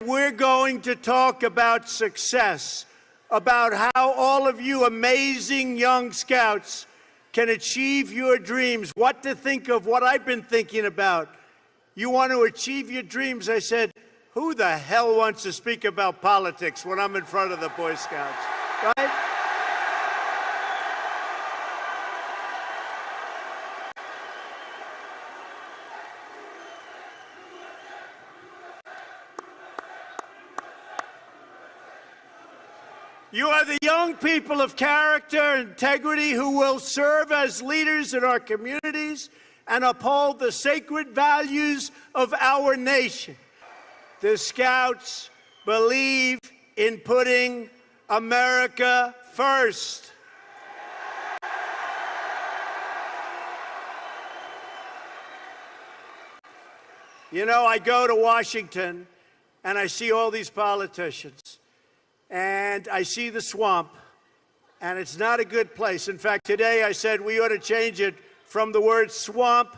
We're going to talk about success, about how all of you amazing young scouts can achieve your dreams, what to think of, what I've been thinking about. You want to achieve your dreams? I said, who the hell wants to speak about politics when I'm in front of the Boy Scouts, right? You are the young people of character and integrity who will serve as leaders in our communities and uphold the sacred values of our nation. The Scouts believe in putting America first. You know, I go to Washington and I see all these politicians. And I see the swamp, and it's not a good place. In fact, today I said we ought to change it from the word swamp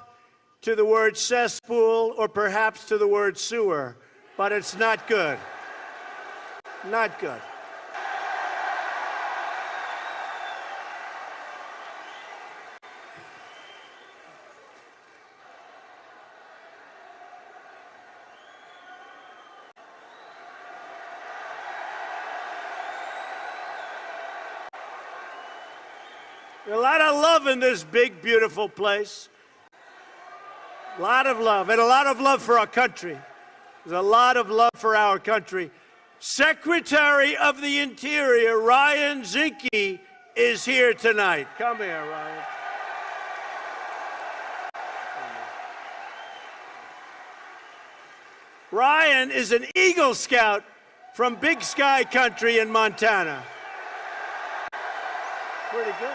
to the word cesspool, or perhaps to the word sewer. But it's not good. Not good. There's a lot of love in this big, beautiful place. A lot of love, and a lot of love for our country. There's a lot of love for our country. Secretary of the Interior, Ryan Zinke, is here tonight. Come here, Ryan. Ryan is an Eagle Scout from Big Sky Country in Montana. Pretty good.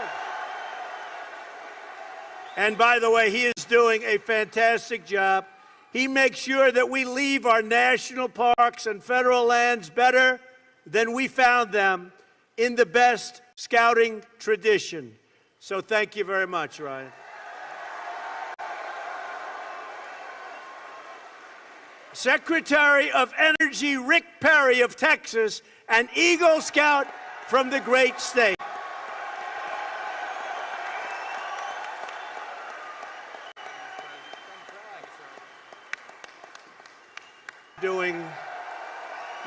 And by the way, he is doing a fantastic job. He makes sure that we leave our national parks and federal lands better than we found them, in the best scouting tradition. So thank you very much, Ryan. Secretary of Energy Rick Perry of Texas, an Eagle Scout from the great state.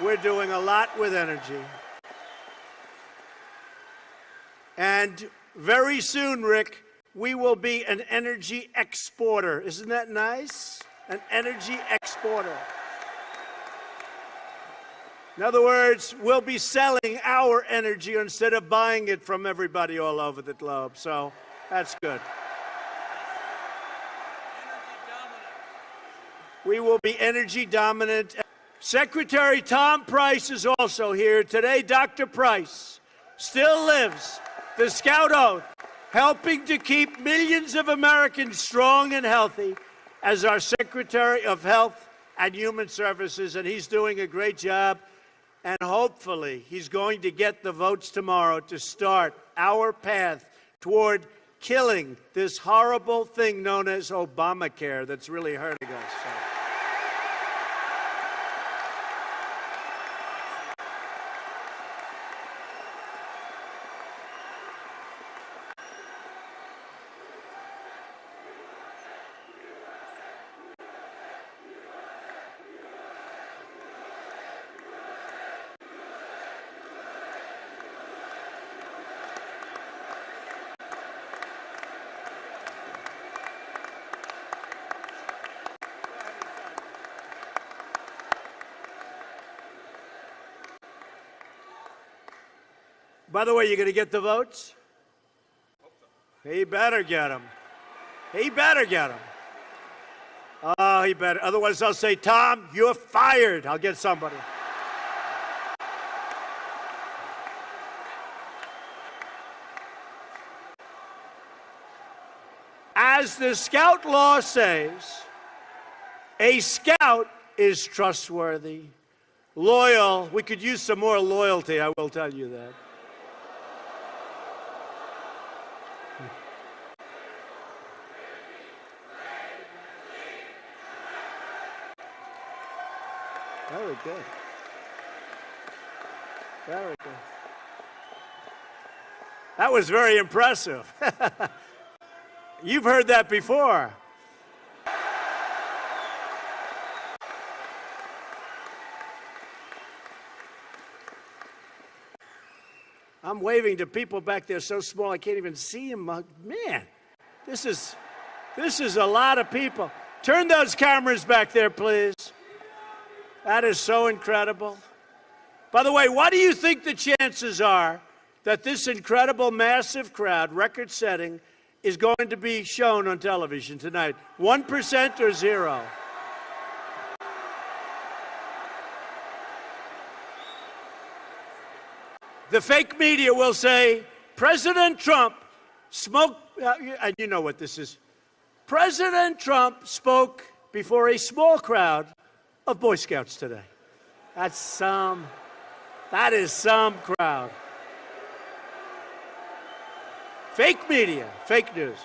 We're doing a lot with energy. And very soon, Rick, we will be an energy exporter. Isn't that nice? An energy exporter. In other words, we'll be selling our energy instead of buying it from everybody all over the globe. So that's good. We will be energy dominant. Secretary Tom Price is also here today. Dr. Price still lives the Scout Oath, helping to keep millions of Americans strong and healthy as our Secretary of Health and Human Services, and he's doing a great job. And hopefully he's going to get the votes tomorrow to start our path toward killing this horrible thing known as Obamacare that's really hurting us. So. By the way, you going to get the votes? He better get them. He better get them. Oh, he better. Otherwise, I'll say, Tom, you're fired. I'll get somebody. As the Scout law says, a Scout is trustworthy, loyal. We could use some more loyalty, I will tell you that. Very good. Very good. That was very impressive. You've heard that before. I'm waving to people back there so small I can't even see them. Man, this is a lot of people. Turn those cameras back there, please. That is so incredible. By the way, what do you think the chances are that this incredible, massive crowd, record-setting, is going to be shown on television tonight? 1% or 0? The fake media will say, President Trump smoked, and you know what this is. President Trump spoke before a small crowd of Boy Scouts today. That is some crowd. Fake media, fake news.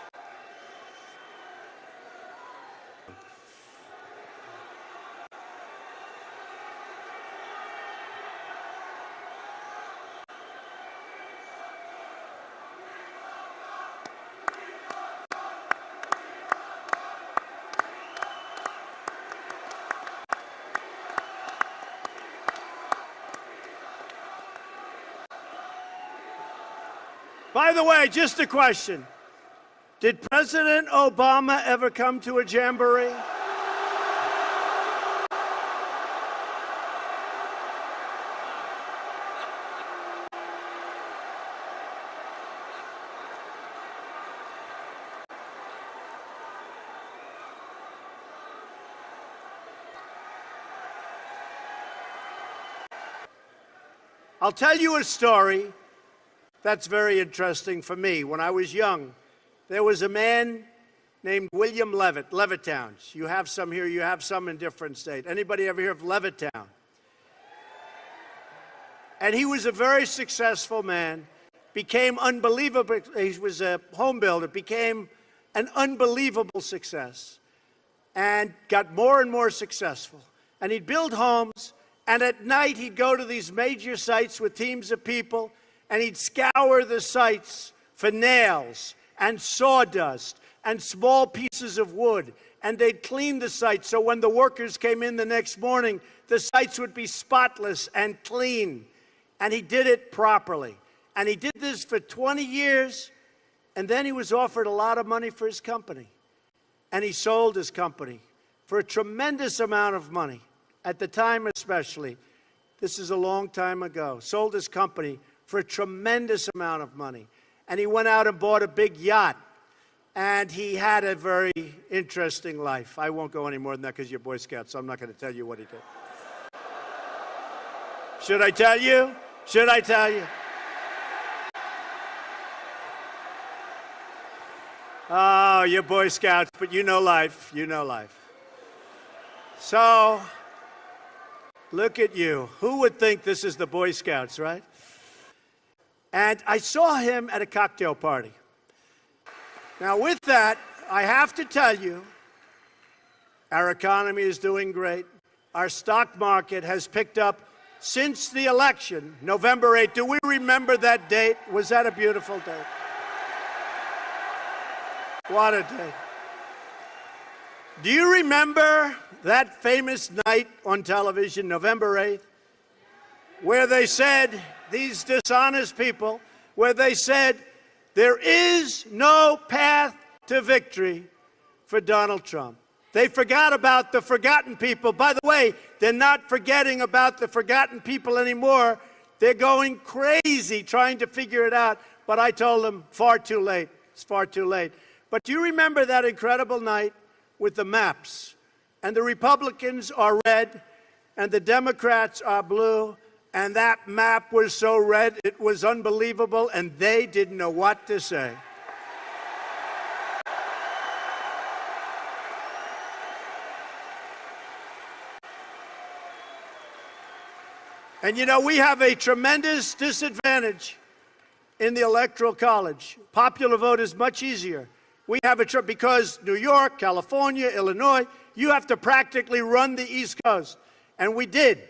By the way, just a question. Did President Obama ever come to a jamboree? I'll tell you a story that's very interesting for me. When I was young, there was a man named William Levitt, Levittown. You have some here, you have some in different states. Anybody ever hear of Levittown? And he was a very successful man, became unbelievable. He was a home builder, became an unbelievable success, and got more and more successful. And he'd build homes, and at night he'd go to these major sites with teams of people, and he'd scour the sites for nails and sawdust and small pieces of wood. And they'd clean the sites so when the workers came in the next morning, the sites would be spotless and clean. And he did it properly. And he did this for 20 years, and then he was offered a lot of money for his company. And he sold his company for a tremendous amount of money. At the time especially, this is a long time ago, sold his company for a tremendous amount of money. And he went out and bought a big yacht. And he had a very interesting life. I won't go any more than that because you're Boy Scouts, so I'm not going to tell you what he did. Should I tell you? Should I tell you? Oh, you're Boy Scouts, but you know life. You know life. So, look at you. Who would think this is the Boy Scouts, right? And I saw him at a cocktail party. Now, with that, I have to tell you, our economy is doing great. Our stock market has picked up since the election, November 8th. Do we remember that date? Was that a beautiful day? What a day. Do you remember that famous night on television, November 8th, where they said, these dishonest people, where they said, there is no path to victory for Donald Trump. They forgot about the forgotten people. By the way, they're not forgetting about the forgotten people anymore. They're going crazy trying to figure it out. But I told them, far too late. It's far too late. But do you remember that incredible night with the maps? And the Republicans are red, and the Democrats are blue. And that map was so red, it was unbelievable, and they didn't know what to say. And you know, we have a tremendous disadvantage in the Electoral College. Popular vote is much easier. We have because New York, California, Illinois, you have to practically run the East Coast. And we did.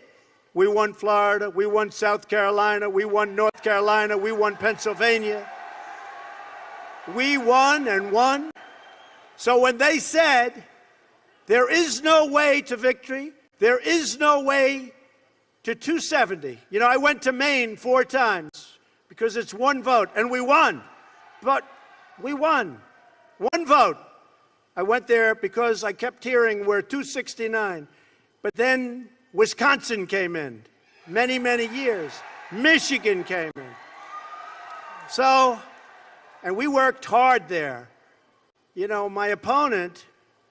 We won Florida. We won South Carolina. We won North Carolina. We won Pennsylvania. We won and won. So when they said, there is no way to victory, there is no way to 270. You know, I went to Maine 4 times because it's one vote, and we won. But we won. One vote. I went there because I kept hearing we're 269. But then Wisconsin came in, many, many years. Michigan came in. So, and we worked hard there. You know, my opponent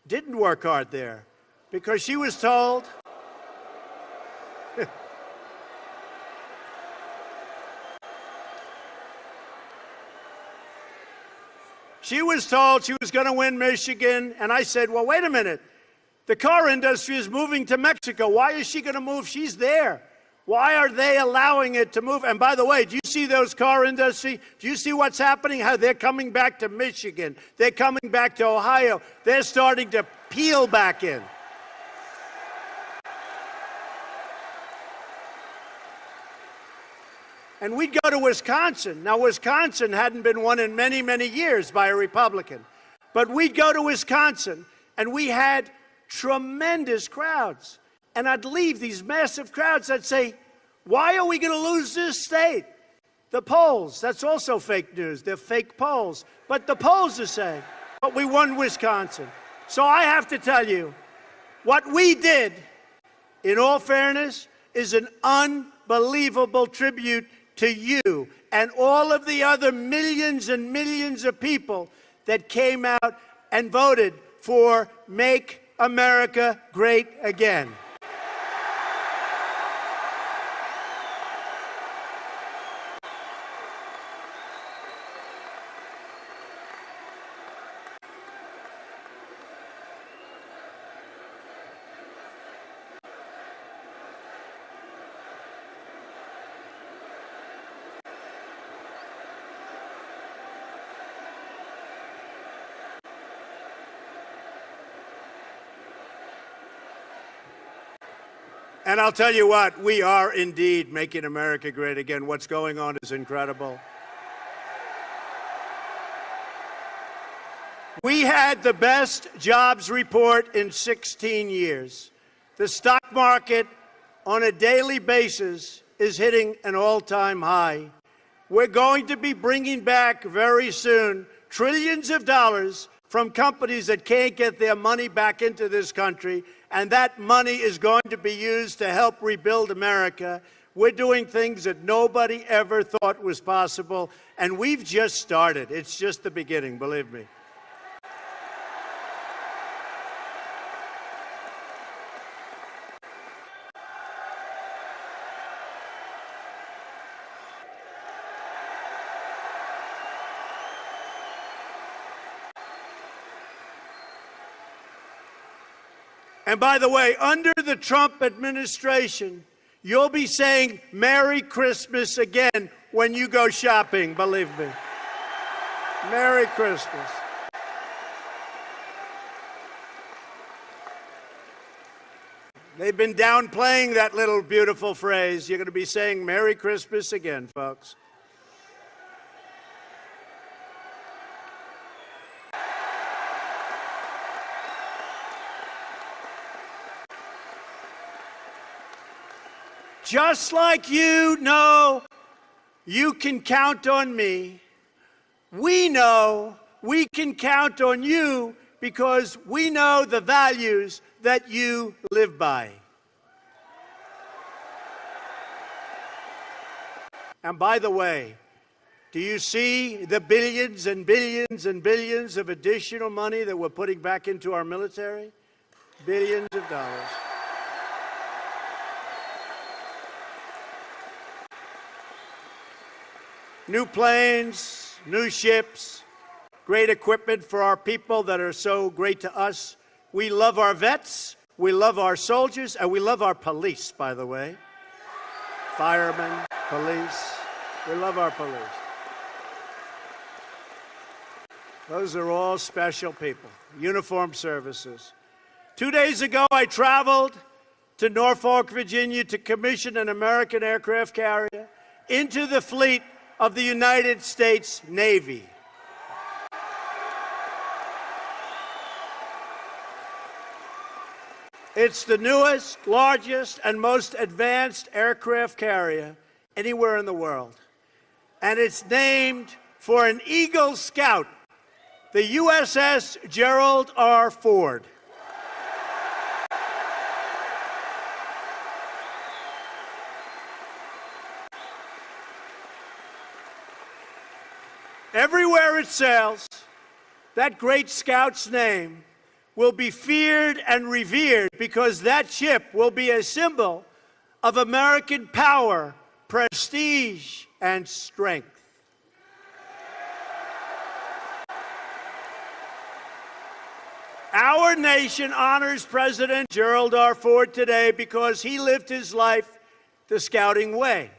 didn't work hard there because she was told she was going to win Michigan, and I said, well, wait a minute. The car industry is moving to Mexico. Why is she going to move? She's there. Why are they allowing it to move? And by the way, do you see those car industry? Do you see what's happening? How they're coming back to Michigan. They're coming back to Ohio. They're starting to peel back in. And we'd go to Wisconsin. Now, Wisconsin hadn't been won in many, many years by a Republican. But we'd go to Wisconsin, and we had tremendous crowds. And I'd leave these massive crowds. I'd say, why are we going to lose this state? The polls, that's also fake news. They're fake polls. But the polls are saying, but we won Wisconsin. So I have to tell you, what we did, in all fairness, is an unbelievable tribute to you and all of the other millions and millions of people that came out and voted for Make America Great Again. And I'll tell you what, we are indeed making America great again. What's going on is incredible. We had the best jobs report in 16 years. The stock market on a daily basis is hitting an all-time high. We're going to be bringing back very soon trillions of dollars from companies that can't get their money back into this country, and that money is going to be used to help rebuild America. We're doing things that nobody ever thought was possible, and we've just started. It's just the beginning, believe me. And by the way, under the Trump administration, you'll be saying Merry Christmas again when you go shopping, believe me. Merry Christmas. They've been downplaying that little beautiful phrase. You're going to be saying Merry Christmas again, folks. Just like you know you can count on me, we know we can count on you because we know the values that you live by. And by the way, do you see the billions and billions and billions of additional money that we're putting back into our military? Billions of dollars. New planes, new ships, great equipment for our people that are so great to us. We love our vets, we love our soldiers, and we love our police, by the way. Firemen, police, we love our police. Those are all special people, uniformed services. 2 days ago, I traveled to Norfolk, Virginia, to commission an American aircraft carrier into the fleet of the United States Navy. It's the newest, largest, and most advanced aircraft carrier anywhere in the world. And it's named for an Eagle Scout, the USS Gerald R. Ford. Everywhere it sails, that great scout's name will be feared and revered because that ship will be a symbol of American power, prestige, and strength. Our nation honors President Gerald R. Ford today because he lived his life the scouting way.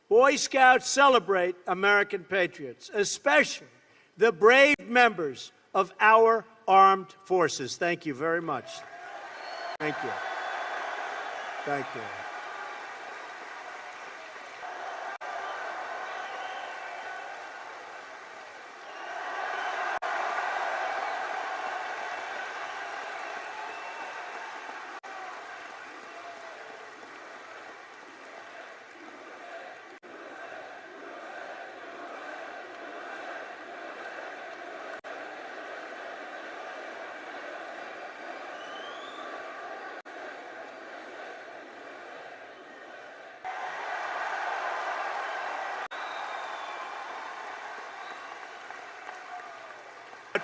Boy Scouts celebrate American patriots, especially the brave members of our armed forces. Thank you very much. Thank you. Thank you.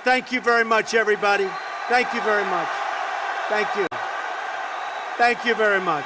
Thank you very much, everybody. Thank you very much. Thank you. Thank you very much.